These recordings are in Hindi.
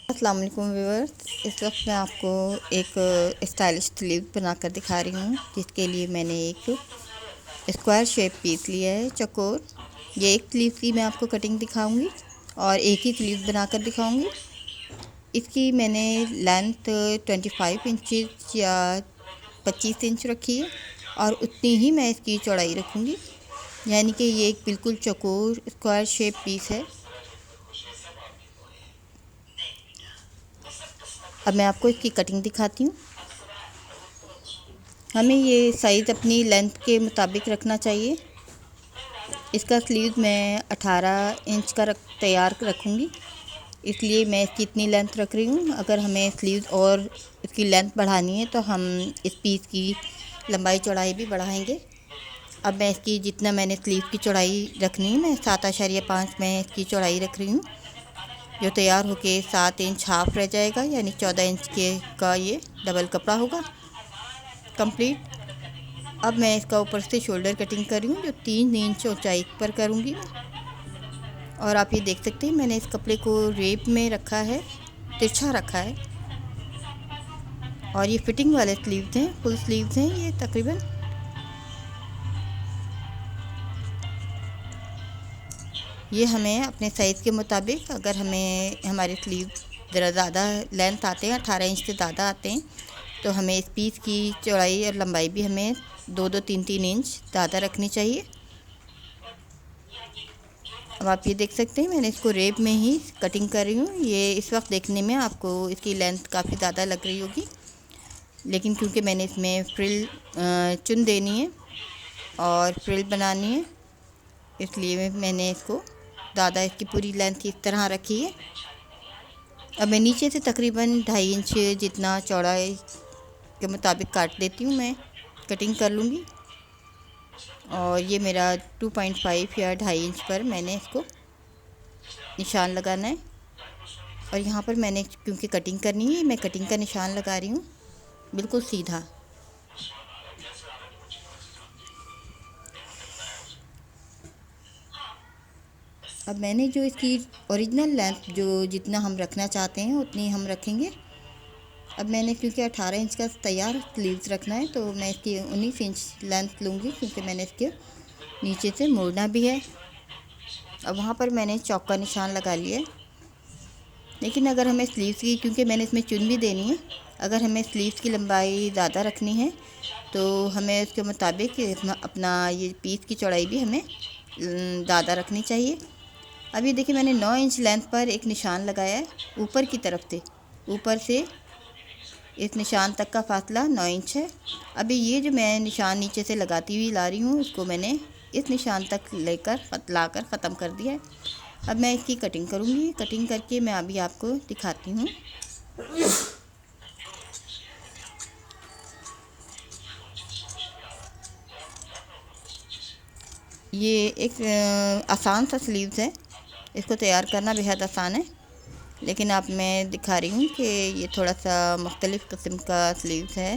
अस्सलाम वालेकुम व्यूअर्स। इस वक्त मैं आपको एक स्टाइलिश स्लीव बनाकर दिखा रही हूँ, जिसके लिए मैंने एक स्क्वायर शेप पीस लिया है, चौकोर। ये एक स्लीव की मैं आपको कटिंग दिखाऊंगी और एक ही स्लीव बनाकर दिखाऊंगी। इसकी मैंने लेंथ 25 इंच या 25 इंच रखी है और उतनी ही मैं इसकी चौड़ाई रखूँगी, यानी कि ये एक बिल्कुल चौकोर स्क्वायर शेप पीस है। अब मैं आपको इसकी कटिंग दिखाती हूँ। हमें ये साइज़ अपनी लेंथ के मुताबिक रखना चाहिए। इसका स्लीव मैं 18 इंच का तैयार रखूँगी, इसलिए मैं इसकी इतनी लेंथ रख रही हूँ। अगर हमें स्लीव और इसकी लेंथ बढ़ानी है तो हम इस पीस की लंबाई चौड़ाई भी बढ़ाएंगे। अब मैं इसकी जितना मैंने स्लीव की चौड़ाई रखनी है, मैं 7.5 में इसकी चौड़ाई रख रही हूँ, जो तैयार होके 7 इंच हाफ रह जाएगा, यानी 14 इंच के का ये डबल कपड़ा होगा कंप्लीट। अब मैं इसका ऊपर से शोल्डर कटिंग कर रही हूँ, जो 3 इंच ऊंचाई पर करूँगी मैं। और आप ये देख सकते हैं मैंने इस कपड़े को रेप में रखा है, तिरछा रखा है। और ये फिटिंग वाले स्लीव्स हैं, फुल स्लीव्स हैं ये तकरीबन। ये हमें अपने साइज़ के मुताबिक, अगर हमें हमारे स्लीव ज़रा ज़्यादा लेंथ आते हैं, 18 इंच से ज़्यादा आते हैं, तो हमें इस पीस की चौड़ाई और लंबाई भी हमें 2-2, 3-3 इंच ज़्यादा रखनी चाहिए। अब आप ये देख सकते हैं मैंने इसको रेप में ही कटिंग कर रही हूँ। ये इस वक्त देखने में आपको इसकी लेंथ काफ़ी ज़्यादा लग रही होगी, लेकिन क्योंकि मैंने इसमें फ्रिल चुन देनी है और फ्रिल बनानी है, इसलिए मैंने इसको ज़्यादा इसकी पूरी लेंथ इस तरह रखी है। अब मैं नीचे से तकरीबन 2.5 इंच जितना चौड़ाई के मुताबिक काट देती हूँ, मैं कटिंग कर लूँगी। और ये मेरा 2.5 या 2.5 इंच पर मैंने इसको निशान लगाना है। और यहाँ पर मैंने क्योंकि कटिंग करनी है, मैं कटिंग का निशान लगा रही हूँ बिल्कुल सीधा। अब मैंने जो इसकी ओरिजिनल लेंथ जो जितना हम रखना चाहते हैं उतनी हम रखेंगे। अब मैंने क्योंकि 18 इंच का तैयार स्लीव्स रखना है, तो मैं इसकी 19 इंच लेंथ लूँगी, क्योंकि मैंने इसके नीचे से मोड़ना भी है। अब वहाँ पर मैंने चौक का निशान लगा लिया है। लेकिन अगर हमें स्लीव्स की, क्योंकि मैंने इसमें चुन भी देनी है, अगर हमें स्लीव्स की लंबाई ज़्यादा रखनी है तो हमें उसके मुताबिक अपना ये पीस की चौड़ाई भी हमें ज़्यादा रखनी चाहिए। अब ये देखिए मैंने 9 इंच लेंथ पर एक निशान लगाया है ऊपर की तरफ से। ऊपर से इस निशान तक का फासला 9 इंच है। अभी ये जो मैं निशान नीचे से लगाती हुई ला रही हूँ, उसको मैंने इस निशान तक लेकर लाकर ख़त्म कर दिया है। अब मैं इसकी कटिंग करूँगी। कटिंग करके मैं अभी आपको दिखाती हूँ। ये एक आसान सा स्लीव्स है, इसको तैयार करना बेहद आसान है, लेकिन आप मैं दिखा रही हूँ कि ये थोड़ा सा मुख्तलिफ़ किस्म का स्लीव्स है,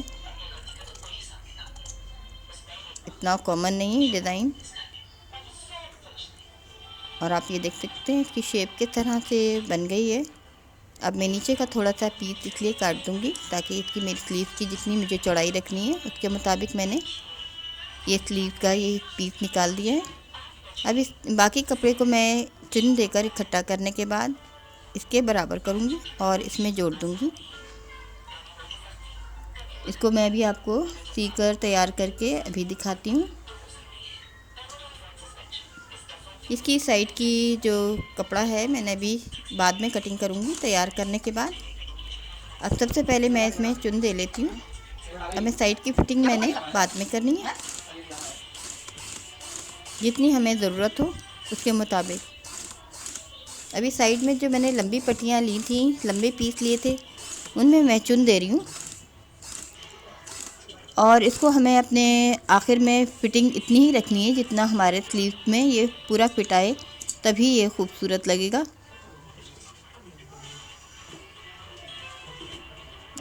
इतना कॉमन नहीं है डिज़ाइन। और आप ये देख सकते हैं इसकी शेप किस तरह से बन गई है। अब मैं नीचे का थोड़ा सा पीस इसलिए काट दूँगी ताकि इसकी मेरी स्लीव की जितनी मुझे चौड़ाई रखनी है उसके मुताबिक मैंने ये स्लीव का ये पीस निकाल दिया है। अब इस बाकी कपड़े को मैं चुन देकर इकट्ठा करने के बाद इसके बराबर करूँगी और इसमें जोड़ दूँगी। इसको मैं भी आपको सीकर तैयार करके अभी दिखाती हूँ। इसकी साइड की जो कपड़ा है मैंने अभी बाद में कटिंग करूँगी तैयार करने के बाद। अब सबसे पहले मैं इसमें चुन दे लेती हूँ। अब मैं साइड की फिटिंग मैंने बाद में करनी है, जितनी हमें ज़रूरत हो उसके मुताबिक। अभी साइड में जो मैंने लंबी पट्टियाँ ली थी, लंबे पीस लिए थे, उनमें मैं चुन दे रही हूँ। और इसको हमें अपने आखिर में फ़िटिंग इतनी ही रखनी है जितना हमारे स्लीव में ये पूरा फिट आए, तभी ये खूबसूरत लगेगा।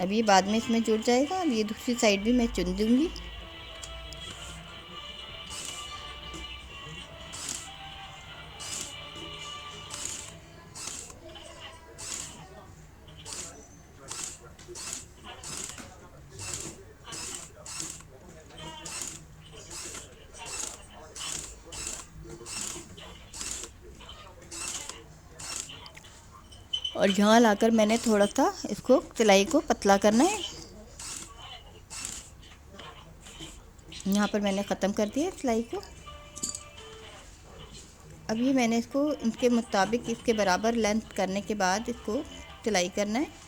अब ये बाद में इसमें जुड़ जाएगा। अब ये दूसरी साइड भी मैं चुन दूँगी। और यहाँ लाकर मैंने थोड़ा सा इसको सिलाई को पतला करना है। यहाँ पर मैंने ख़त्म कर दिया सिलाई को। अब ये मैंने इसको इसके मुताबिक इसके बराबर लेंथ करने के बाद इसको सिलाई करना है।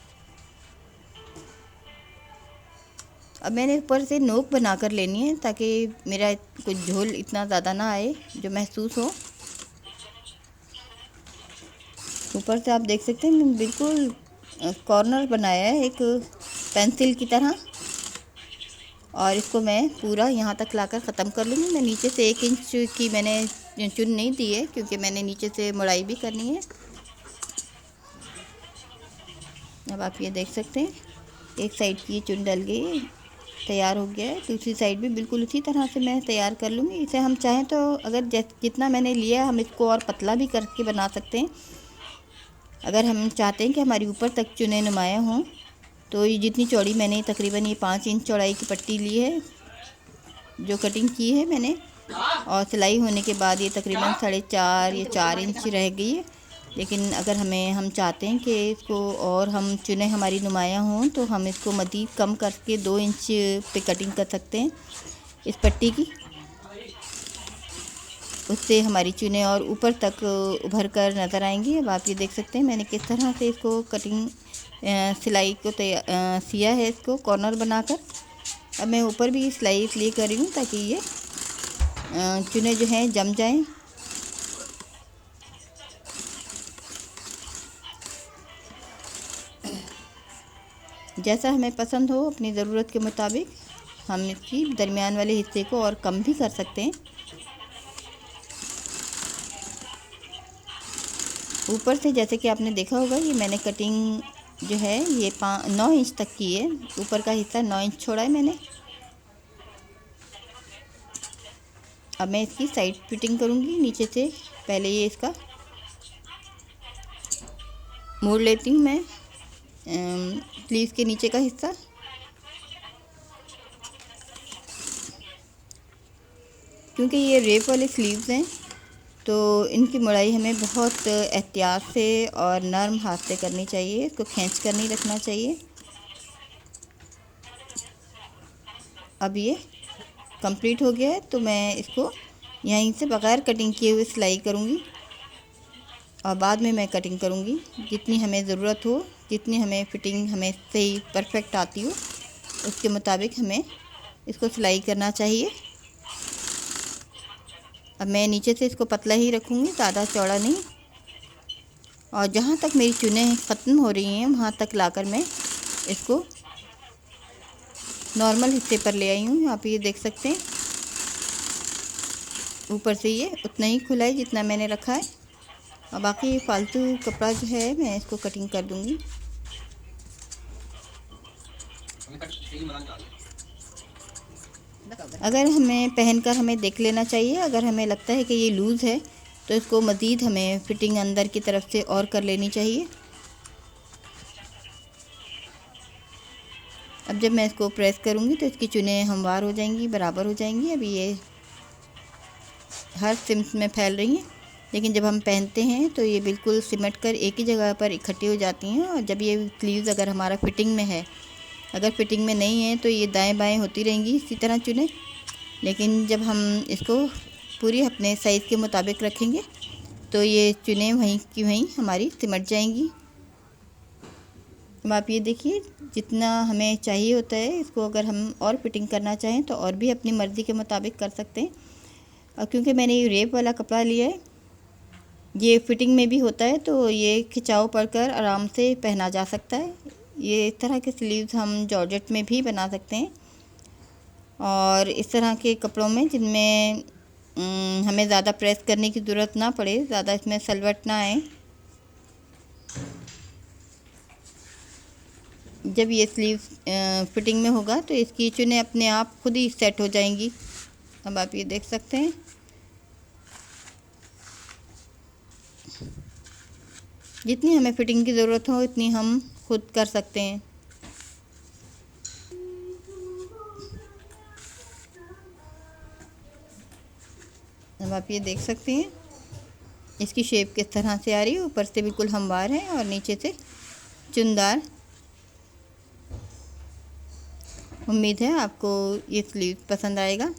अब मैंने ऊपर से नोक बना कर लेनी है ताकि मेरा कुछ झोल इतना ज़्यादा ना आए जो महसूस हो। ऊपर से आप देख सकते हैं मैं बिल्कुल कॉर्नर बनाया है एक पेंसिल की तरह, और इसको मैं पूरा यहाँ तक लाकर ख़त्म कर लूँगी। मैं नीचे से 1 इंच की मैंने चुन नहीं दी है क्योंकि मैंने नीचे से मुड़ाई भी करनी है। अब आप ये देख सकते हैं एक साइड की चुन डल गई, तैयार हो गया है। दूसरी साइड भी बिल्कुल उसी तरह से मैं तैयार कर लूँगी। इसे हम चाहें तो अगर जितना मैंने लिया हम इसको और पतला भी करके बना सकते हैं। अगर हम चाहते हैं कि हमारी ऊपर तक चुने नुमाया हों तो ये जितनी चौड़ी मैंने तकरीबन ये 5 इंच चौड़ाई की पट्टी ली है जो कटिंग की है मैंने, और सिलाई होने के बाद ये तकरीबन 4.5 या 4 इंच रह गई है। लेकिन अगर हम चाहते हैं कि इसको और हम चुने हमारी नुमाया हों तो हम इसको मज़ीद कम करके 2 इंच पे कटिंग कर सकते हैं इस पट्टी की। उससे हमारी चुने और ऊपर तक उभर कर नज़र आएंगी। अब आप ये देख सकते हैं मैंने किस तरह से इसको कटिंग सिलाई को सिया है इसको कॉर्नर बनाकर। अब मैं ऊपर भी सिलाई इसलिए कर रही हूँ ताकि ये चुने जो हैं जम जाएं। जैसा हमें पसंद हो अपनी ज़रूरत के मुताबिक हम इसकी दरमियान वाले हिस्से को और कम भी कर सकते हैं। ऊपर से जैसे कि आपने देखा होगा ये मैंने कटिंग जो है ये 9 इंच तक की है। ऊपर का हिस्सा 9 इंच छोड़ा है मैंने। अब मैं इसकी साइड फिटिंग करूँगी नीचे से। पहले ये इसका मोड़ लेती हूँ मैं स्लीव्स के नीचे का हिस्सा। क्योंकि ये रेप वाले स्लीव्स हैं तो इनकी मुड़ाई हमें बहुत एहतियात से और नरम हाथ से करनी चाहिए। इसको खींच कर नहीं रखना चाहिए। अब ये कंप्लीट हो गया है तो मैं इसको यहीं से बग़ैर कटिंग किए हुए सिलाई करूँगी और बाद में मैं कटिंग करूँगी जितनी हमें ज़रूरत हो, जितनी हमें फ़िटिंग हमें सही परफेक्ट आती हो उसके मुताबिक हमें इसको सिलाई करना चाहिए। अब मैं नीचे से इसको पतला ही रखूँगी, ज़्यादा चौड़ा नहीं। और जहाँ तक मेरी चुनें ख़त्म हो रही हैं वहाँ तक लाकर मैं इसको नॉर्मल हिस्से पर ले आई हूँ। आप ये देख सकते हैं ऊपर से ये उतना ही खुला है जितना मैंने रखा है, और बाकी फालतू कपड़ा जो है मैं इसको कटिंग कर दूँगी। अगर हमें पहनकर हमें देख लेना चाहिए, अगर हमें लगता है कि ये लूज़ है तो इसको मज़ीद हमें फ़िटिंग अंदर की तरफ से और कर लेनी चाहिए। अब जब मैं इसको प्रेस करूँगी तो इसकी चुनें हमवार हो जाएंगी, बराबर हो जाएंगी। अभी ये हर सिम्स में फैल रही हैं, लेकिन जब हम पहनते हैं तो ये बिल्कुल सिमट कर एक ही जगह पर इकट्ठी हो जाती हैं। और जब ये स्लीव्स अगर हमारा फिटिंग में है, अगर फिटिंग में नहीं है तो ये दाएं बाएं होती रहेंगी इसी तरह चुनें। लेकिन जब हम इसको पूरी अपने साइज़ के मुताबिक रखेंगे तो ये चुनें वहीं की वहीं हमारी सिमट जाएंगी। अब आप ये देखिए जितना हमें चाहिए होता है इसको अगर हम और फिटिंग करना चाहें तो और भी अपनी मर्ज़ी के मुताबिक कर सकते हैं। और क्योंकि मैंने ये रेप वाला कपड़ा लिया है, ये फिटिंग में भी होता है तो ये खिंचाव पड़कर आराम से पहना जा सकता है। ये इस तरह के स्लीव्स हम जॉर्जेट में भी बना सकते हैं। और इस तरह के कपड़ों में जिनमें हमें ज़्यादा प्रेस करने की ज़रूरत ना पड़े, ज़्यादा इसमें सलवट ना आए, जब ये स्लीव फिटिंग में होगा तो इसकी चुनें अपने आप खुद ही सेट हो जाएंगी। अब आप ये देख सकते हैं जितनी हमें फ़िटिंग की ज़रूरत हो इतनी हम खुद कर सकते हैं। अब आप ये देख सकते हैं इसकी शेप किस तरह से आ रही है, ऊपर से बिल्कुल हमवार है और नीचे से चुनदार। उम्मीद है आपको ये स्लीव पसंद आएगा।